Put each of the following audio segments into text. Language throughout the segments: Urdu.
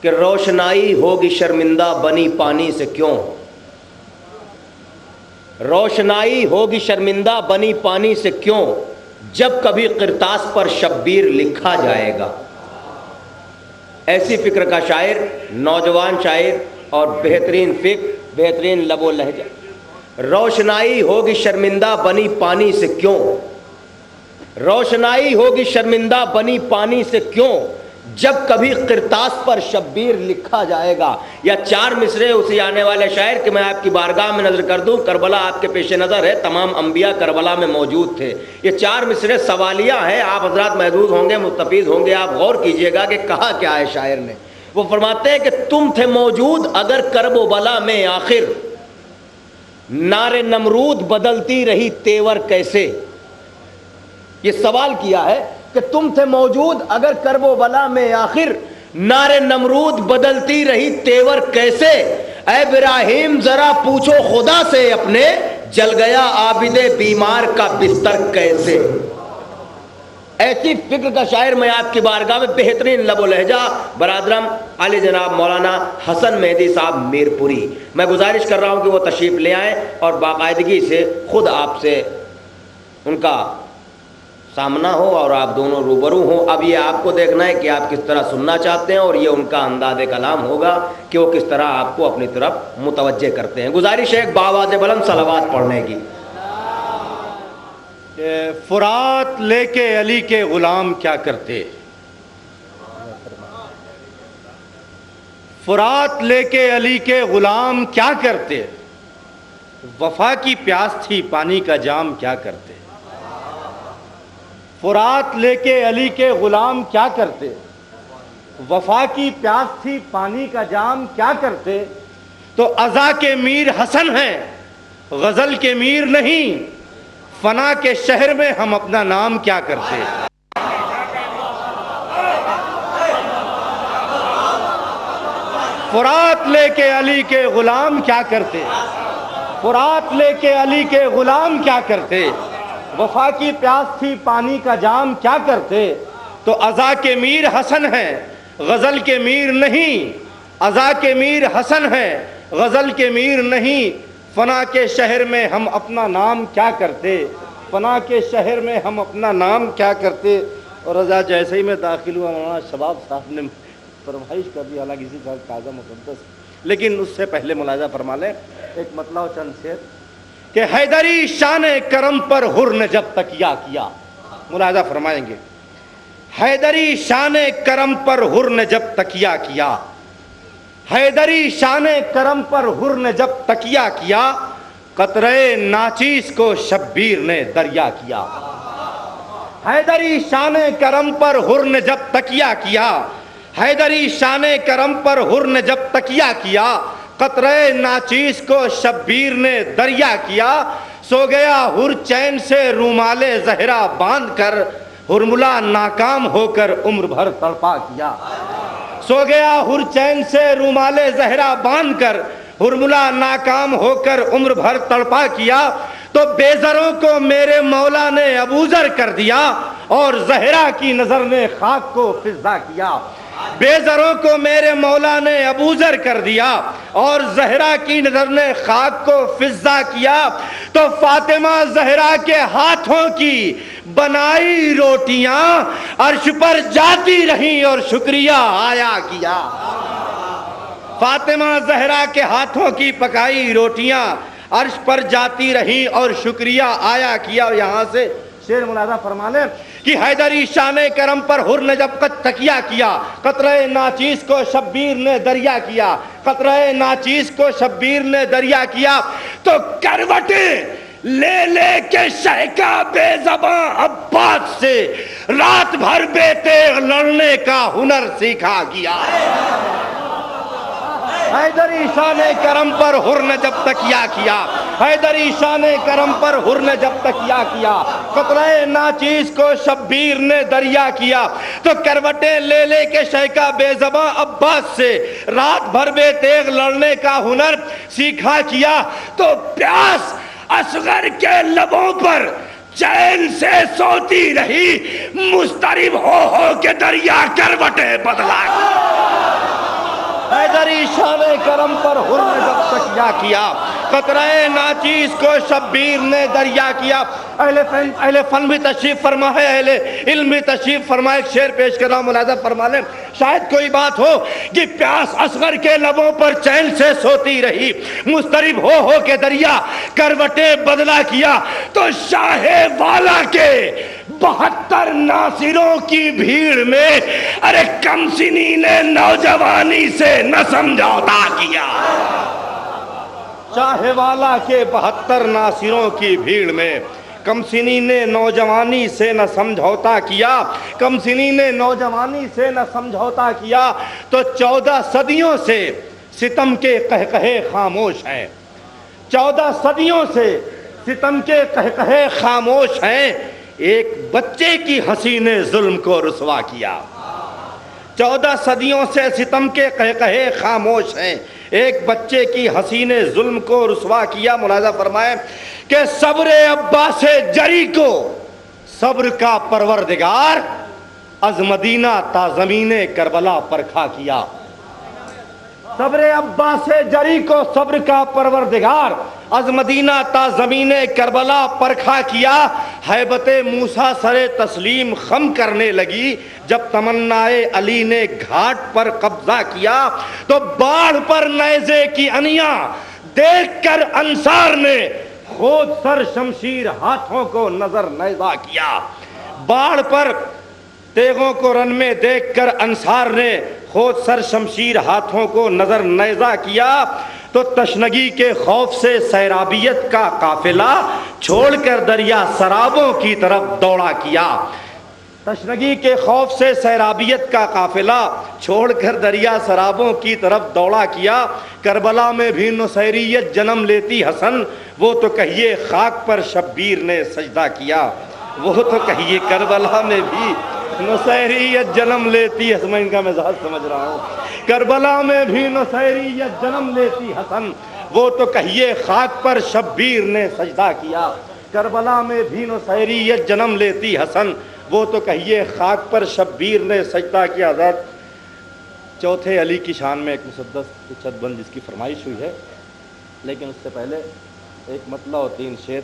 کہ روشنائی ہوگی شرمندہ بنی پانی سے کیوں، روشنائی ہوگی شرمندہ بنی پانی سے کیوں، جب کبھی قرطاس پر شبیر لکھا جائے گا۔ ایسی فکر کا شاعر، نوجوان شاعر اور بہترین فکر، بہترین لب و لہجہ۔ روشنائی ہوگی شرمندہ بنی پانی سے کیوں، روشنائی ہوگی شرمندہ بنی پانی سے کیوں، جب کبھی قرطاس پر شبیر لکھا جائے گا۔ یا چار مصرے اسی آنے والے شاعر کہ میں آپ کی بارگاہ میں نظر کر دوں، کربلا آپ کے پیش نظر ہے، تمام انبیاء کربلا میں موجود تھے۔ یہ چار مصرے سوالیہ ہیں، آپ حضرات محظوظ ہوں گے، مستفیض ہوں گے، آپ غور کیجئے گا کہ کہا کیا ہے شاعر نے۔ وہ فرماتے ہیں کہ تم تھے موجود اگر کرب و بلا میں آخر، نار نمرود بدلتی رہی تیور کیسے۔ یہ سوال کیا ہے کہ تم تھے موجود اگر کرب و بلا میں آخر، نار نمرود بدلتی رہی تیور کیسے۔ اے ابراہیم ذرا پوچھو خدا سے اپنے، جل گیا عابد بیمار کا بستر کیسے۔ ایسی فکر کا شاعر میں آپ کی بارگاہ میں بہترین لب و لہجہ برادرم علی جناب مولانا حسن مہدی صاحب میر پوری، میں گزارش کر رہا ہوں کہ وہ تشریف لے آئیں اور باقاعدگی سے خود آپ سے ان کا سامنا ہو اور آپ دونوں روبرو ہوں۔ اب یہ آپ کو دیکھنا ہے کہ آپ کس طرح سننا چاہتے ہیں، اور یہ ان کا انداز کلام ہوگا کہ وہ کس طرح آپ کو اپنی طرف متوجہ کرتے ہیں۔ گزارش ہے ایک بآواز بلند صلوات پڑھنے کی۔ فرات لے کے علی کے غلام کیا کرتے، فرات لے کے علی کے غلام کیا کرتے، وفا کی پیاس تھی پانی کا جام کیا کرتے۔ فرات لے کے علی کے غلام کیا کرتے، وفا کی پیاس تھی پانی کا جام کیا کرتے۔ تو عزا کے میر حسن ہیں غزل کے میر نہیں، فنا کے شہر میں ہم اپنا نام کیا کرتے۔ فرات لے کے علی کے غلام کیا کرتے، فرات لے کے علی کے غلام کیا کرتے، وفا کی پیاس تھی پانی کا جام کیا کرتے۔ تو عزا کے میر حسن ہیں غزل کے میر نہیں، عزا کے میر حسن ہیں غزل کے میر نہیں، فنا کے شہر میں ہم اپنا نام کیا کرتے، فنا کے شہر میں ہم اپنا نام کیا کرتے۔ اور رضا جیسے ہی میں داخل ہوا مولانا شباب صاحب نے فرمائش کر دی، حالانکہ اسی طرح تازہ مقدس، لیکن اس سے پہلے ملاحظہ فرما لیں ایک مطلع و چند شعر کہ حیدری شان کرم پر حر نے جب تکیہ کیا، ملاحظہ فرمائیں گے، حیدری شان کرم پر حر نے جب تکیہ کیا، حیدری شان کرم پر حر نے جب تکیہ کیا، قطرے ناچیز کو شبیر نے دریا کیا۔ حیدری شان کرم پر حر نے جب تکیہ کیا، حیدری شان کرم پر حر نے جب تکیہ کیا، قطرے ناچیز کو شبیر نے دریا کیا۔ سو گیا حر چین سے رومال زہرا باندھ کر، ہرملا ناکام ہو کر عمر بھر تڑپا کیا۔ سو گیا حر چین سے رومال زہرا باندھ کر، ہرملا ناکام ہو کر عمر بھر تڑپا کیا۔ تو بے زروں کو میرے مولا نے ابوذر کر دیا، اور زہرا کی نظر نے خاک کو فضا کیا۔ بے زروں کو میرے مولا نے ابوذر کر دیا، اور زہرا کی نظر نے خاک کو فضا کیا۔ تو فاطمہ زہرا کے ہاتھوں کی بنائی روٹیاں عرش پر جاتی رہیں اور شکریہ آیا کیا۔ فاطمہ زہرا کے ہاتھوں کی پکائی روٹیاں عرش پر جاتی رہیں اور شکریہ آیا کیا۔ اور یہاں سے شعر ملاحظہ فرما لیں کہ حیدری شان کرم پر حر نے جب تکیہ کیا، قطرہ ناچیز کو شبیر نے دریا کیا، قطرہ ناچیز کو شبیر نے دریا کیا۔ تو کروٹیں لے لے کے شہکا بے زباں عباس سے، رات بھر بے تیغ لڑنے کا ہنر سیکھا گیا۔ حیدری شان کرم پر حر نے جب تکیہ کیا، حیدری شان کرم پر حر نے جب تکیہ کیا، قطرہ ناچیز کو شبیر نے دریا کیا۔ تو کروٹیں لے لے کے شہکا بے زباں عباس سے، رات بھر بے تیغ لڑنے کا ہنر سیکھا کیا۔ تو پیاس اصغر کے لبوں پر چین سے سوتی رہی، مضطرب ہو کے دریا کروٹیں بدلا۔ تمہاری شان کرم پر حر نے جب تکیہ کیا، قطرہ ناچیز کو شبیر نے دریا کیا۔ اہل فن بھی تشریف فرما ہے، اہل علم بھی تشریف فرما، ایک شعر پیش کر رہا ہوں، ملاحظہ فرما لیں۔ شاید کوئی بات ہو کہ پیاس اصغر کے لبوں پر چین سے سوتی رہی، مضطرب ہو کے دریا کروٹیں بدلا کیا، تو شاہ والا کے 72 ناصروں کی بھیڑ میں ارے کم سنی نے نوجوانی سے نہ سمجھوتا کیا۔ شاہ والا کے 72 ناصروں کی بھیڑ میں کم سنی نے نوجوانی سے نہ سمجھوتا کیا، کم سنی نے نوجوانی سے نہ سمجھوتا کیا، تو 14 صدیوں سے ستم کے قہقہے خاموش ہیں، 14 صدیوں سے ستم کے قہقہے خاموش ہیں، ایک بچے کی ہنسی نے ظلم کو رسوا کیا۔ 14 صدیوں سے ستم کے قہقہے خاموش ہیں، ایک بچے کی ہنسی نے ظلم کو رسوا کیا۔ ملاحظہ فرمائیں کہ صبر عباس جری کو صبر کا پروردگار از مدینہ تا زمین کربلا پرکھا کیا۔ صبر عباس جری کو صبر کا پروردگار از مدینہ تا زمین کربلا پرکھا کیا۔ ہیبت موسیٰ سر تسلیم خم کرنے لگی جب تمنائے علی نے گھاٹ پر قبضہ کیا، تو باڑھ پر نیزے کی انیاں دیکھ کر انصار نے خود سر شمشیر ہاتھوں کو نظر نیزہ کیا۔ باڑھ پر تیغوں کو رن میں دیکھ کر انصار نے خود سر شمشیر ہاتھوں کو نظر نیزہ کیا، تو تشنگی کے خوف سے سیرابیت کا قافلہ چھوڑ کر دریا سرابوں کی طرف دوڑا کیا۔ تشنگی کے خوف سے سیرابیت کا قافلہ چھوڑ کر دریا سرابوں کی طرف دوڑا کیا۔ کربلا میں بھی نصیریت جنم لیتی حسن، وہ تو کہیے خاک پر شبیر نے سجدہ کیا، وہ تو کہیے کربلا میں بھی نصیریت جنم لیتی حسن۔ میں ان کا مزاج سمجھ رہا ہوں۔ کربلا میں بھی نصیریت جنم لیتی حسن، وہ تو کہیے خاک پر شبیر نے سجدہ کیا۔ کربلا میں بھی نصیریت جنم لیتی حسن، وہ تو کہیے خاک پر شبیر نے سجدہ کیا۔ حضرت چوتھے علی کی شان میں ایک مسدس کی چھت بند جس کی فرمائش ہوئی ہے، لیکن اس سے پہلے ایک مطلع اور 3 شعر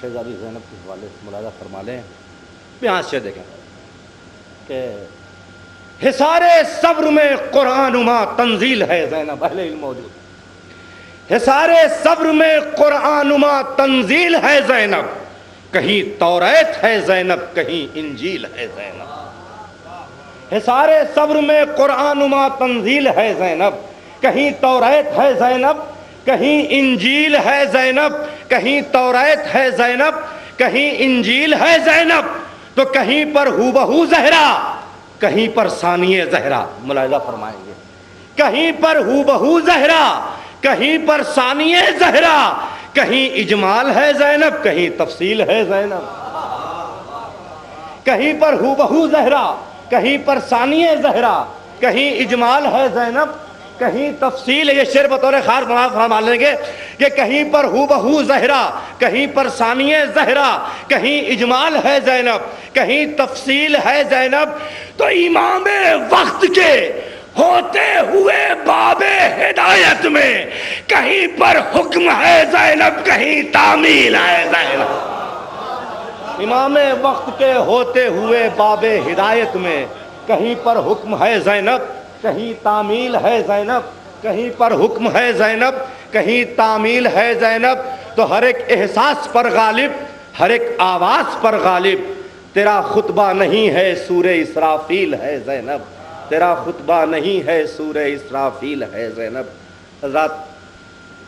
شہزادی زینب کے حوالے سے ملاحظہ فرما لیں۔ یہاں سے دیکھیں کہ حصار صبر میں قرآن نما تنزیل ہے زینب، اہل علم موجود۔ حصار صبر میں قرآن نما تنزیل ہے زینب، کہیں توریت ہے زینب کہیں انجیل ہے زینب۔ حصار صبر میں قرآن نما تنزیل ہے زینب، کہیں توریت ہے زینب کہیں انجیل ہے زینب، کہیں توریت ہے زینب کہیں انجیل ہے زینب، تو کہیں پر ہو بہو زہرا کہیں پر ثانیہ زہرا۔ ملاحظہ فرمائیں گے، کہیں پر ہو بہو زہرا کہیں پر ثانیہ زہرا، کہیں اجمال ہے زینب کہیں تفصیل ہے زینب۔ کہیں پر ہو بہو زہرا کہیں پر ثانیہ زہرا، کہیں اجمال ہے زینب کہیں تفصیل۔ یہ شعر بطور خاص فرما لیں گے کہ کہیں پر ہو بہو زہرا کہیں پر ثانیہ زہرا، کہیں اجمال ہے زینب کہیں تفصیل ہے زینب، تو امام وقت کے ہوتے ہوئے باب ہدایت میں کہیں پر حکم ہے زینب کہیں تعمیل ہے زینب۔ امام وقت کے ہوتے ہوئے باب ہدایت میں کہیں پر حکم ہے زینب کہیں تعمیل ہے زینب، کہیں پر حکم ہے زینب کہیں تعمیل ہے زینب، تو ہر ایک احساس پر غالب ہر ایک آواز پر غالب تیرا خطبہ نہیں ہے سورہ اسرافیل ہے زینب، تیرا خطبہ نہیں ہے سورہ اسرافیل ہے زینب۔ حضرات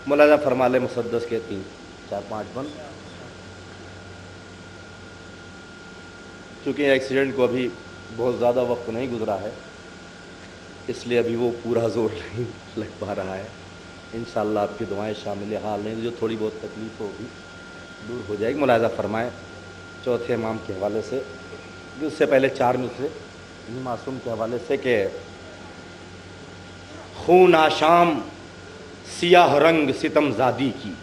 ملاحظہ فرما لے مسدس کے 3 4 5 بند۔ چونکہ ایکسیڈنٹ کو ابھی بہت زیادہ وقت نہیں گزرا ہے، اس لیے ابھی وہ پورا زور نہیں لگ پا رہا ہے۔ انشاءاللہ آپ کی دعائیں شامل حال ہیں، جو تھوڑی بہت تکلیف ہوگی دور ہو جائے گی۔ ملاحظہ فرمائیں چوتھے امام کے حوالے سے، اس سے پہلے 4 مصرے معصوم کے حوالے سے کہ خون آشام سیاہ رنگ ستم زادی کی،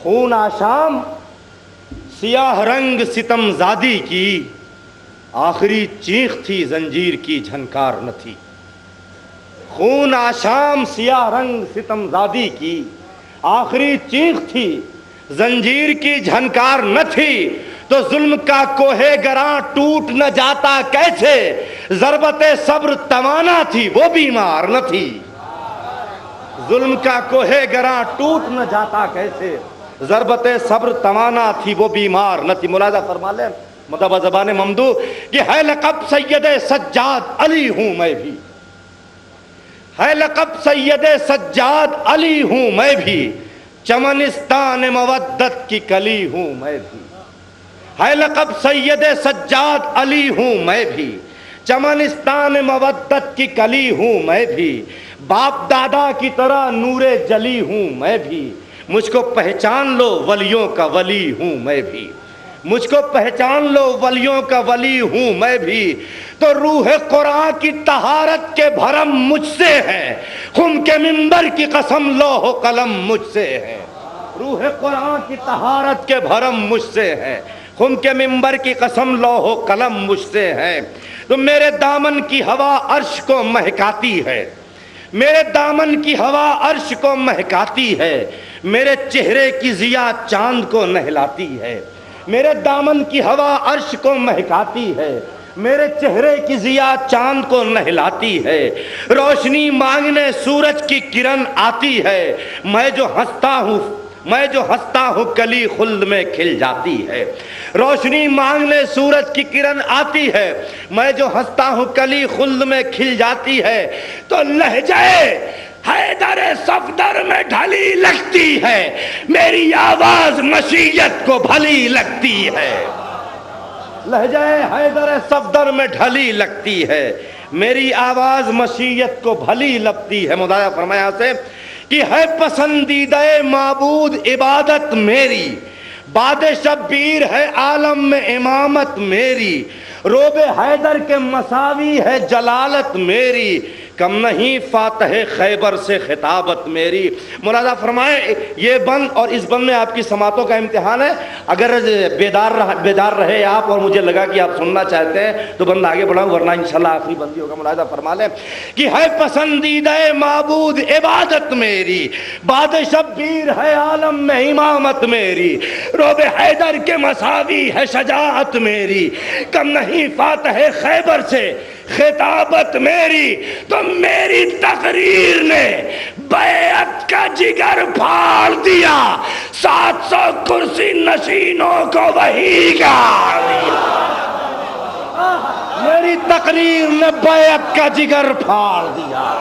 خون آشام سیاہ رنگ ستم زادی کی، آخری چیخ تھی زنجیر کی جھنکار نہ تھی۔ خون آشام سیاہ رنگ ستم زادی کی، آخری چیخ تھی زنجیر کی جھنکار نہ تھی، تو ظلم کا کوہ گراں ٹوٹ نہ جاتا کیسے، ضربت صبر توانا تھی وہ بیمار نہ تھی، ظلم کا کوہ گراں ٹوٹ نہ جاتا کیسے، ضربت صبر توانا تھی وہ بیمار نہ تھی۔ ملاحظہ فرما لیں مدبہ زبان ممدو کہ ہے لقب سید سجاد علی ہوں میں بھی، ہے لقب سید سجاد علی ہوں میں بھی، چمنستان مودت کی کلی ہوں میں بھی، ہے لقب سید سجاد علی ہوں میں بھی، چمنستان مودت کی کلی ہوں میں بھی، باپ دادا کی طرح نور جلی ہوں میں بھی، مجھ کو پہچان لو ولیوں کا ولی ہوں میں بھی، مجھ کو پہچان لو ولیوں کا ولی ہوں میں بھی، تو روح قرآن کی طہارت کے بھرم مجھ سے ہے، خم کے منبر کی قسم لوح و قلم مجھ سے ہے، روح قرآن کی طہارت کے بھرم مجھ سے ہے، خم کے منبر کی قسم لوح و قلم مجھ سے ہے، تو میرے دامن کی ہوا عرش کو مہکاتی ہے، میرے دامن کی ہوا عرش کو مہکاتی ہے، میرے چہرے کی ضیا چاند کو نہلاتی ہے، میرے دامن کی ہوا عرش کو مہکاتی ہے، میرے چہرے کی ضیا چاند کو نہلاتی ہے، روشنی مانگنے سورج کی کرن آتی ہے، میں جو ہنستا ہوں کلی خلد میں کھل جاتی ہے، روشنی مانگنے سورج کی کرن آتی ہے، میں جو ہنستا ہوں کلی خلد میں کھل جاتی ہے، تو لہجے حیدر صفدر میں ڈھلی لگتی ہے، میری آواز مشیت کو بھلی لگتی ہے، لہجہ حیدر صفدر میں ڈھلی لگتی ہے، میری آواز مشیت کو بھلی لگتی ہے۔ مداحہ فرمایا سے کہ ہے پسندیدہ معبود عبادت میری، باد شبیر ہے عالم میں امامت میری، روب حیدر کے مساوی ہے جلالت میری، کم نہیں فاتح خیبر سے خطابت میری۔ ملاحظہ فرمائیں یہ بند اور اس بند میں آپ کی سماعتوں کا امتحان ہے، اگر بیدار رہے آپ اور مجھے لگا کہ آپ سننا چاہتے ہیں تو بند آگے بڑھاؤں، ورنہ انشاءاللہ آخری بندی ہوگا۔ ملاحظہ فرما لیں کہ ہے پسندیدہ معبود عبادت میری، باد شبیر ہے عالم میں امامت میری، روب حیدر کے مساوی ہے شجاعت میری، کم نہیں فاتح خیبر سے خطابت میری، تو میری تقریر نے بیعت کا جگر پھاڑ دیا، 700 کرسی نشینوں کو وہی گاڑ دیا، میری تقریر نے بیعت کا جگر پھاڑ دیا۔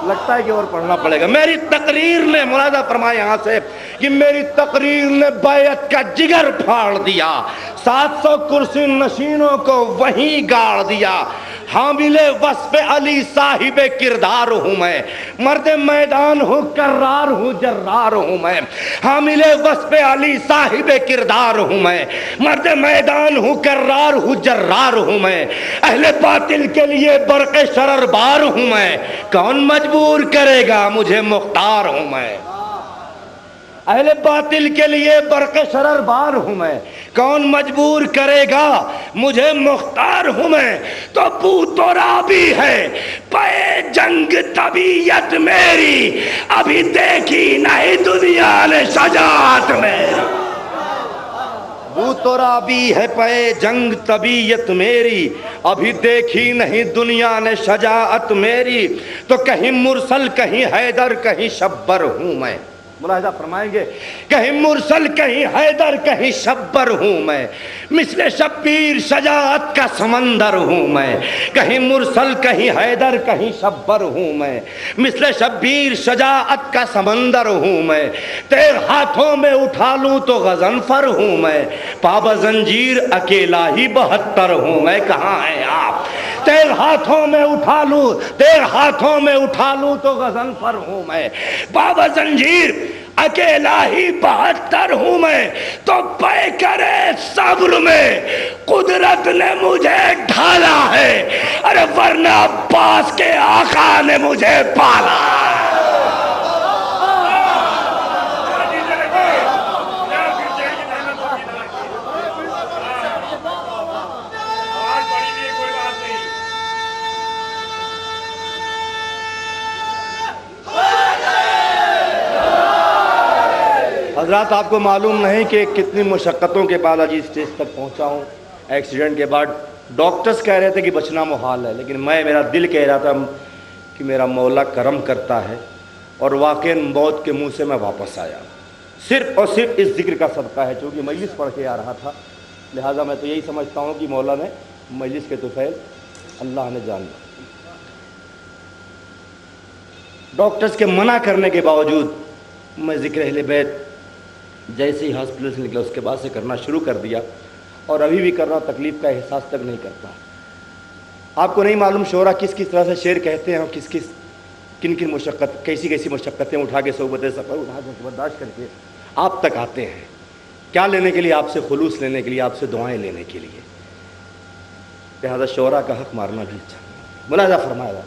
لگتا ہے کہ اور پڑھنا پڑے گا۔ میری تقریر نے، ملاحظہ فرمائے یہاں سے کہ میری تقریر نے بیعت کا جگر پھاڑ دیا، 700 کرسی نشینوں کو وہیں گاڑ دیا، حامل وصف علی صاحب کردار ہوں میں، مرد میدان ہوں کرار ہوں جرار ہوں میں، حامل وصف علی صاحب کردار ہوں میں، مرد میدان ہوں کرار ہوں جرار ہوں میں، اہل باطل کے لیے برق شرر بار ہوں میں، کون مجبور کرے گا مجھے مختار ہوں میں، اہل باطل کے لیے برق شرر بار ہوں میں، کون مجبور کرے گا مجھے مختار ہوں میں، تو بو تو رابی ہے پے جنگ طبیعت میری، ابھی دیکھی نہیں دنیا نے شجاعت میری، بو تو رابی ہے پے جنگ طبیعت میری، ابھی دیکھی نہیں دنیا نے شجاعت میری، تو کہیں مرسل کہیں حیدر کہیں شبر ہوں میں۔ ملاحظہ فرمائیں گے کہیں مرسل کہیں حیدر کہیں شبر ہوں میں، مثل شبیر شجاعت کا سمندر ہوں میں، کہیں مرسل کہیں حیدر کہیں شبر ہوں میں، مثل شبیر شجاعت کا سمندر ہوں میں، تیر ہاتھوں میں اٹھا لوں تو غضنفر ہوں میں، پاب زنجیر اکیلا ہی 72 ہوں میں، کہاں ہیں آپ؟ تیر ہاتھوں میں اٹھا لوں، تیر ہاتھوں میں اٹھا لوں تو غضنفر ہوں میں، پاب زنجیر اکیلا ہی 72 ہوں میں، تو پے کرے صبر میں قدرت نے مجھے ڈھالا ہے، ارے ورنہ عباس کے آقا نے مجھے پالا ہے۔ حضرات آپ کو معلوم نہیں کہ کتنی مشقتوں کے بعد آج اسٹیج تک پہنچا ہوں. ایکسیڈنٹ کے بعد ڈاکٹرز کہہ رہے تھے کہ بچنا محال ہے، لیکن میرا دل کہہ رہا تھا کہ میرا مولا کرم کرتا ہے، اور واقعاً موت کے منہ سے میں واپس آیا صرف اور صرف اس ذکر کا صدقہ ہے. چونکہ مجلس پڑھ کے آ رہا تھا، لہٰذا میں تو یہی سمجھتا ہوں کہ مولا نے مجلس کے طفیل اللہ نے جان لیا. ڈاکٹرز کے منع کرنے کے باوجود میں ذکر اہل بیت جیسے ہی ہاسپٹل سے نکلا اس کے بعد سے کرنا شروع کر دیا، اور ابھی بھی کر رہا ہوں. تکلیف کا احساس تک نہیں کرتا. آپ کو نہیں معلوم شعرا کس کس طرح سے شعر کہتے ہیں، اور کن مشقت، کیسی مشقتیں اٹھا کے صحبت سفر اٹھا کے برداشت کر کے آپ تک آتے ہیں. کیا لینے کے لیے؟ آپ سے خلوص لینے کے لیے، آپ سے دعائیں لینے کے لیے. لہذا شعرا کا حق مارنا بھی اچھا. ملاحظہ فرمایا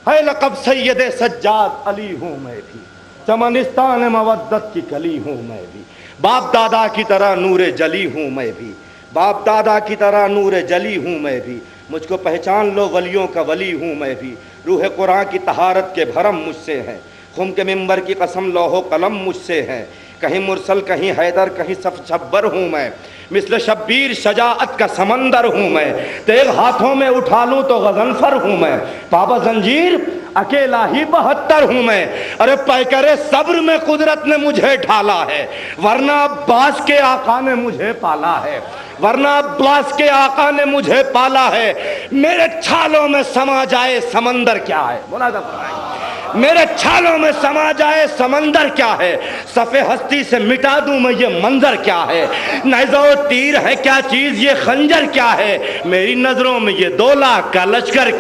ہے لقب سید سجاد علی ہوں میں بھی، چمنستان مودت کی کلی ہوں میں بھی، باپ دادا کی طرح نور جلی ہوں میں بھی، باپ دادا کی طرح نور جلی ہوں میں بھی. مجھ کو پہچان لو ولیوں کا ولی ہوں میں بھی. روح قرآن کی طہارت کے بھرم مجھ سے ہیں، خم کے منبر کی قسم لوح و قلم مجھ سے ہیں. کہیں مرسل کہیں حیدر کہیں صف چھبر ہوں میں، مثل شبیر شجاعت کا سمندر ہوں میں. تیغ ہاتھوں میں اٹھا لوں تو غضنفر ہوں میں، بابا زنجیر اکیلا ہی 72 ہوں میں. ارے پیکرے صبر میں قدرت نے مجھے ڈھالا ہے، ورنہ عباس کے آقا نے مجھے پالا ہے، ورنہ عباس کے آقا نے مجھے پالا ہے. میرے چھالوں میں سما جائے سمندر کیا ہے، ملاحظہ فرمائیں، میرے چھالوں میں سما جائے سمندر کیا ہے، صفِ ہستی سے مٹا دوں میں یہ منظر کیا ہے. نیزہ و تیر ہے کیا چیز، یہ خنجر کیا ہے، میری نظروں میں یہ 2 لاکھ کا لشکر.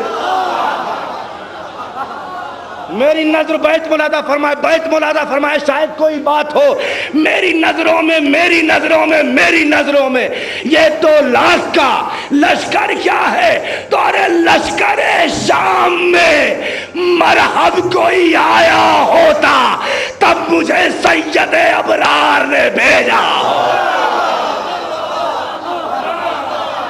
میری نظر بیت ملاحظہ فرمائے، بیت ملاحظہ فرمائے، شاید کوئی بات ہو. میری نظروں میں میری نظروں میں میری نظروں میں یہ 2 لاکھ کا لشکر کیا ہے. تو ارے لشکر شام میں مرحب کوئی آیا ہوتا تب مجھے سید ابرار نے بھیجا.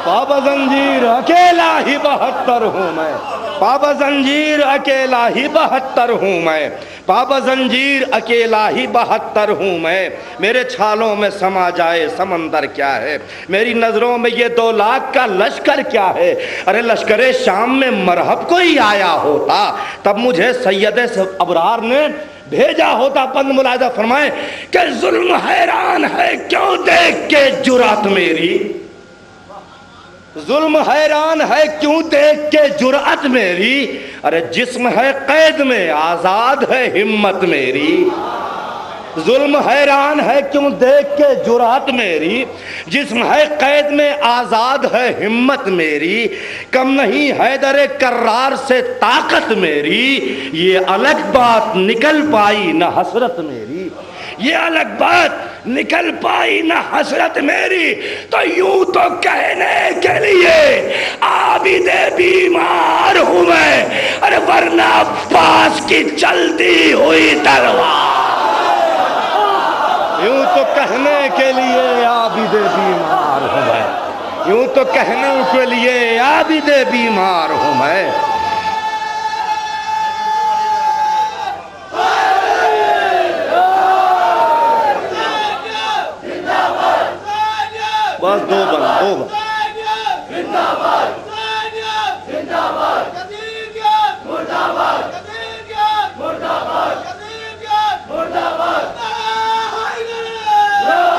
بابا زنجیر اکیلا ہی 72 ہوں میں، بابا زنجیر اکیلا ہی 72 ہوں میں، بابا زنجیر اکیلا ہی 72 ہوں میں. میرے چھالوں میں سما جائے سمندر کیا ہے، میری نظروں میں یہ 2 لاکھ کا لشکر کیا ہے. ارے لشکر شام میں مرحب کوئی آیا ہوتا تب مجھے سید ابرار نے بھیجا ہوتا. بند ملاحظہ فرمائیں کہ ظلم حیران ہے کیوں دیکھ کے جرات میری، ظلم حیران ہے کیوں دیکھ کے جرأت میری. ارے جسم ہے قید میں آزاد ہے ہمت میری. ظلم حیران ہے کیوں دیکھ کے جرأت میری، جسم ہے قید میں آزاد ہے ہمت میری. کم نہیں حیدر کرار سے طاقت میری، یہ الگ بات نکل پائی نہ حسرت میری، یہ الگ بات نکل پائی نہ حسرت میری. تو یوں تو کہنے کے لیے عابد بیمار ہوں میں، ارے ورنہ عباس کی چلتی ہوئی تلوار. یوں تو کہنے کے لیے عابد بیمار ہوں میں، یوں تو کہنے کے لیے عابد بیمار ہوں میں. بس 2 بند.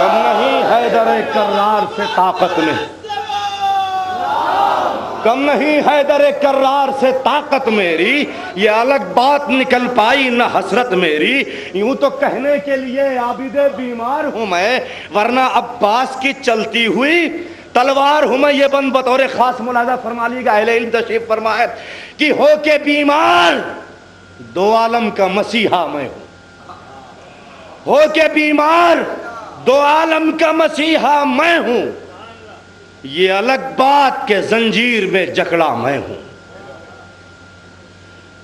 کم نہیں حیدر کرار سے طاقت میں، کم نہیں حیدر کرار سے طاقت میری، یہ الگ بات نکل پائی نہ حسرت میری. یوں تو کہنے کے لیے عابد بیمار ہوں میں، ورنہ عباس کی چلتی ہوئی تلوار ہوں میں. یہ بند بطور خاص ملاحظہ فرما لی گا، اہل علم تشریف فرمائے کہ ہو کے بیمار 2 عالم کا مسیحا میں ہوں، ہو کے بیمار 2 عالم کا مسیحا میں ہوں. یہ الگ بات کہ زنجیر میں جکڑا میں ہوں،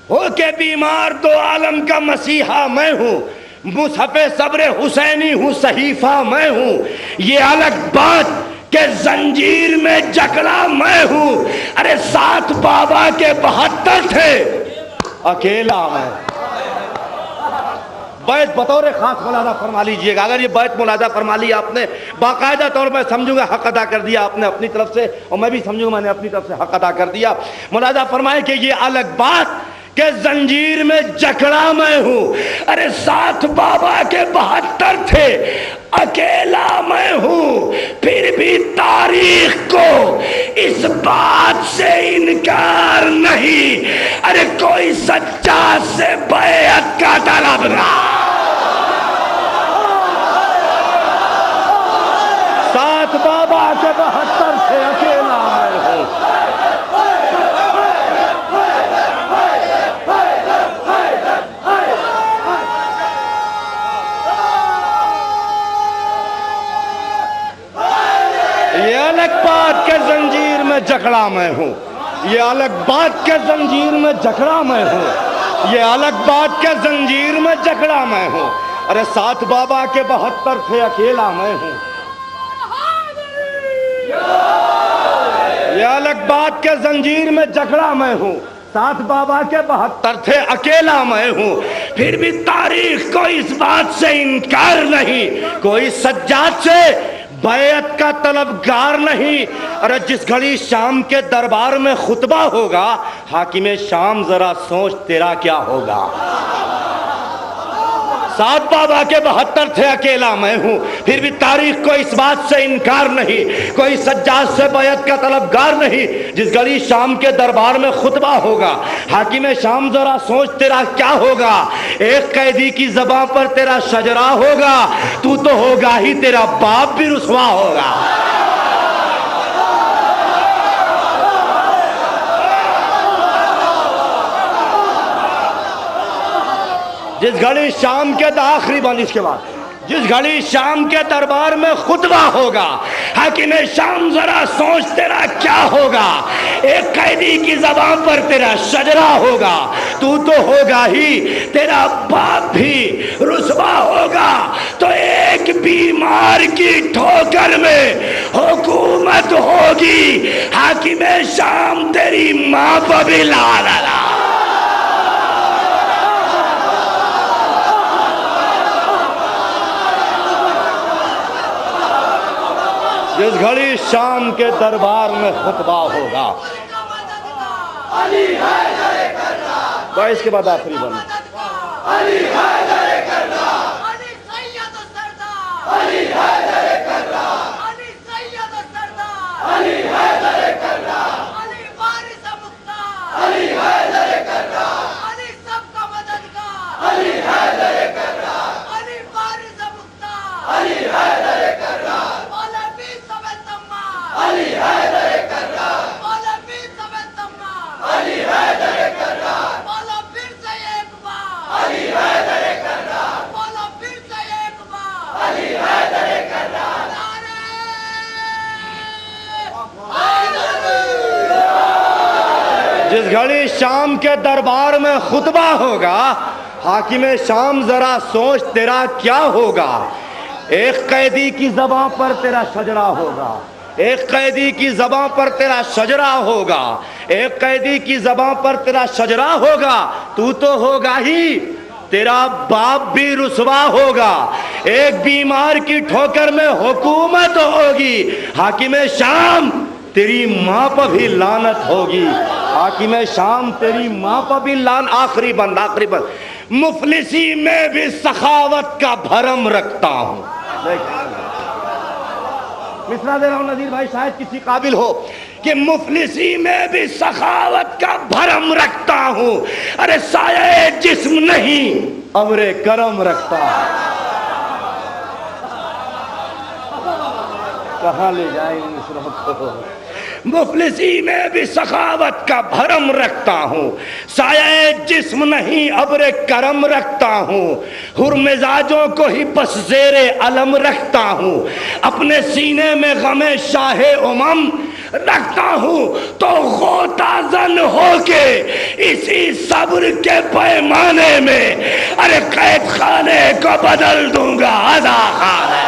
ہو کے بیمار 2 عالم کا مسیحا میں ہوں. مصحف صبر حسینی ہوں، صحیفہ میں ہوں. یہ الگ بات کہ زنجیر میں جکڑا میں ہوں. ارے 7 بابا کے 72 تھے، اکیلا میں بیعت بطور خاص ملاحظہ فرما لیجئے گا. اگر یہ بیعت ملاحظہ فرما لی آپ نے, باقاعدہ طور پر سمجھوں گا حق ادا کر دیا آپ نے اپنی طرف سے, اور میں بھی سمجھوں گا میں نے اپنی طرف سے حق ادا کر دیا. ملاحظہ فرمائے کہ یہ الگ بات کہ زنجیر میں جکڑا میں ہوں, ارے ساتھ بابا کے 72 تھے, اکیلا میں ہوں, پھر بھی تاریخ کو اس بات سے انکار نہیں, ارے کوئی سجاد سے بیعت کا طلب نہ. ساتھ بابا کے 72 تھے, اکیلا میں ہوں. یہ الگ بات کے زنجیر میں جکڑا میں ہوں, یہ الگ بات کے زنجیر میں جکڑا میں ہوں, یہ الگ بات کے زنجیر میں جکڑا میں ہوں, ارے ساتھ بابا کے 72 تھے, اکیلا میں ہوں. یہ الگ بات کے زنجیر میں جکڑا میں ہوں, ساتھ بابا کے 72 تھے, اکیلا میں ہوں, پھر بھی تاریخ کو اس بات سے انکار نہیں, کوئی سجاد سے بیعت کا طلبگار نہیں. ارے جس گھڑی شام کے دربار میں خطبہ ہوگا, حاکم شام ذرا سوچ تیرا کیا ہوگا. ساتھ بابا کے 72 تھے, اکیلا میں ہوں, پھر بھی تاریخ کو اس بات سے انکار نہیں, کوئی سجاد سے بیعت کا طلبگار نہیں. جس گھڑی شام کے دربار میں خطبہ ہوگا, حاکم شام ذرا سوچ تیرا کیا ہوگا. ایک قیدی کی زبان پر تیرا شجرا ہوگا, تو ہوگا ہی, تیرا باپ بھی رسوا ہوگا. جس گھڑی شام کے آخری بند, اس کے بعد جس گھڑی شام کے دربار میں خطبہ ہوگا, حاکم شام ذرا سوچ تیرا کیا ہوگا. ایک قیدی کی زبان پر تیرا شجرا ہوگا, تو ہوگا ہی, تیرا باپ بھی رسوا ہوگا. تو ایک بیمار کی ٹھوکر میں حکومت ہوگی, حاکم شام تیری ماں پر بھی لعنت. جس گھڑی شام کے دربار میں خطبہ ہوگا, اس کے بعد آخری بند, جس گھڑی شام کے دربار میں خطبہ ہوگا, حاکم شام ذرا سوچ تیرا کیا ہوگا. ایک قیدی کی زبان پر تیرا شجرا ہوگا, ایک قیدی کی زبان پر تیرا شجرا ہوگا, ایک قیدی کی زبان پر تیرا شجرا ہوگا, تو ہوگا ہی, تیرا باپ بھی رسوا ہوگا. ایک بیمار کی ٹھوکر میں حکومت ہوگی, حاکم شام تیری ماں پر بھی لعنت ہوگی, حاکم شام تیری ماں پر بھی لعنت. آخری بند, آخری بند, مفلسی میں بھی سخاوت کا بھرم رکھتا ہوں. مصرع دے رہا ہوں نذیر بھائی, شاید کسی قابل ہو کہ مفلسی میں بھی سخاوت کا بھرم رکھتا ہوں, ارے سایہ جسم نہیں امر کرم رکھتا ہوں. کہاں لے جائیں مصرع کو. مفلسی میں بھی سخاوت کا بھرم رکھتا ہوں, سایہ جسم نہیں ابر کرم رکھتا ہوں. حر مزاجوں کو ہی بس زیر علم رکھتا ہوں, اپنے سینے میں غم شاہ امم رکھتا ہوں. تو غوطہ زن ہو کے اسی صبر کے پیمانے میں ارے قید خانے کو بدل دوں گا عزا خانے.